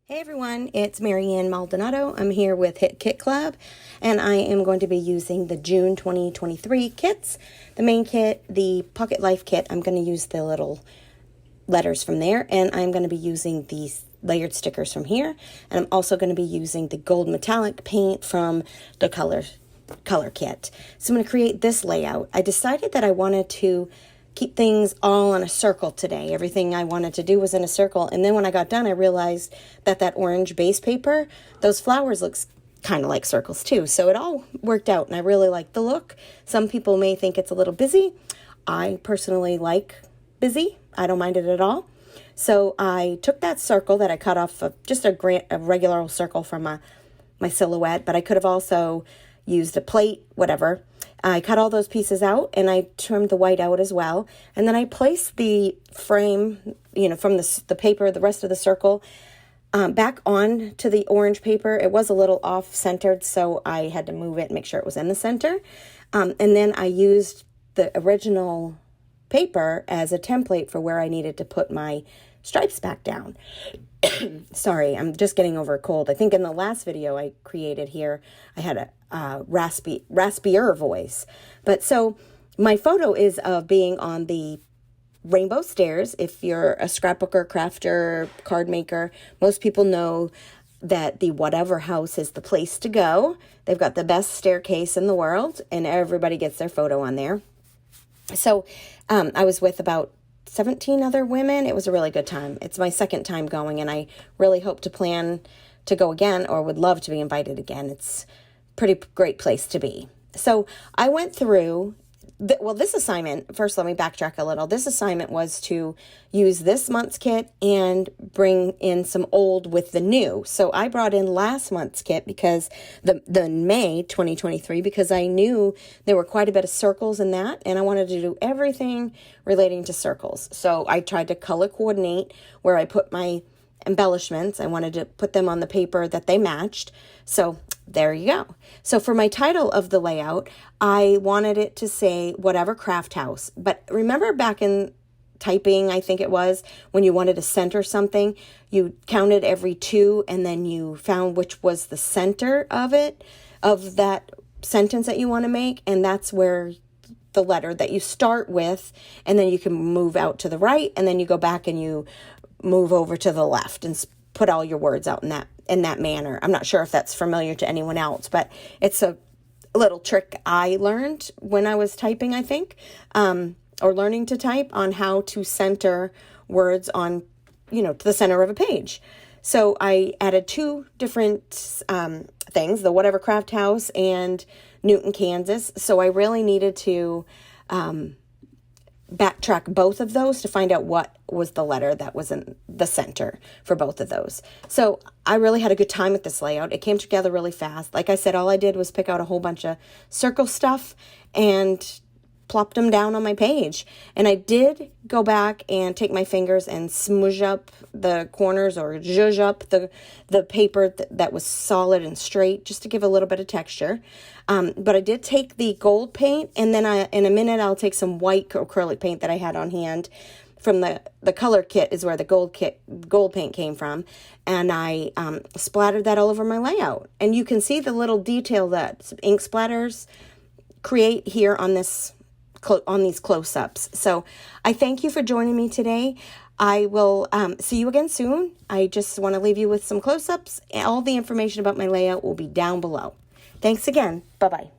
Hey everyone, it's Maldonado. I'm here with Hit Kit Club, and I am going to be using the June 2023 kits. The main kit, the Pocket Life kit, I'm going to use the little letters from there, and I'm going to be using these layered stickers from here, and I'm also going to be using the gold metallic paint from the color kit. So I'm going to create this layout. I decided that I wanted to keep things all in a circle today. Everything I wanted to do was in a circle. And then when I got done, I realized that orange base paper, those flowers looks kind of like circles too. So it all worked out and I really like the look. Some people may think it's a little busy. I personally like busy. I don't mind it at all. So I took that circle that I cut off of just a regular old circle from my silhouette, but I could have also used a plate, whatever. I cut all those pieces out and I trimmed the white out as well. And then I placed the frame, from the paper, the rest of the circle, back on to the orange paper. It was a little off-centered, so I had to move it and make sure it was in the center. And then I used the original paper as a template for where I needed to put my stripes back down. Sorry, I'm just getting over a cold. I think in the last video I created here, I had a raspier voice. But so my photo is of being on the rainbow stairs. If you're a scrapbooker, crafter, card maker, most people know that the whatever house is the place to go. They've got the best staircase in the world, and everybody gets their photo on there. So I was with about 17 other women. It was a really good time. It's my second time going, and I really hope to plan to go again, or would love to be invited again. It's a pretty great place to be. So I went through, this assignment, first let me backtrack a little. This assignment was to use this month's kit and bring in some old with the new. So I brought in last month's kit because the May 2023, because I knew there were quite a bit of circles in that, and I wanted to do everything relating to circles. So I tried to color coordinate where I put my embellishments. I wanted to put them on the paper that they matched. So there you go. So for my title of the layout, I wanted it to say whatever craft house. But remember back in typing, I think it was, when you wanted to center something, you counted every two and then you found which was the center of it, of that sentence that you want to make. And that's where the letter that you start with, and then you can move out to the right, and then you go back and you move over to the left and put all your words out in that manner. I'm not sure if that's familiar to anyone else, but it's a little trick I learned when I was typing, I think, or learning to type, on how to center words on, to the center of a page. So I added two different things, the Whatever Craft House and Newton, Kansas. So I really needed to backtrack both of those to find out what was the letter that was in the center for both of those. So I really had a good time with this layout. It came together really fast. Like I said, all I did was pick out a whole bunch of circle stuff and plopped them down on my page. And I did go back and take my fingers and smudge up the corners, or zhuzh up the paper that was solid and straight, just to give a little bit of texture. But I did take the gold paint, and then in a minute I'll take some white acrylic paint that I had on hand from the color kit, is where the gold paint came from, and I splattered that all over my layout. And you can see the little detail that ink splatters create here on these close-ups. So I thank you for joining me today. I will see you again soon. I just want to leave you with some close-ups. All the information about my layout will be down below. Thanks again. Bye-bye.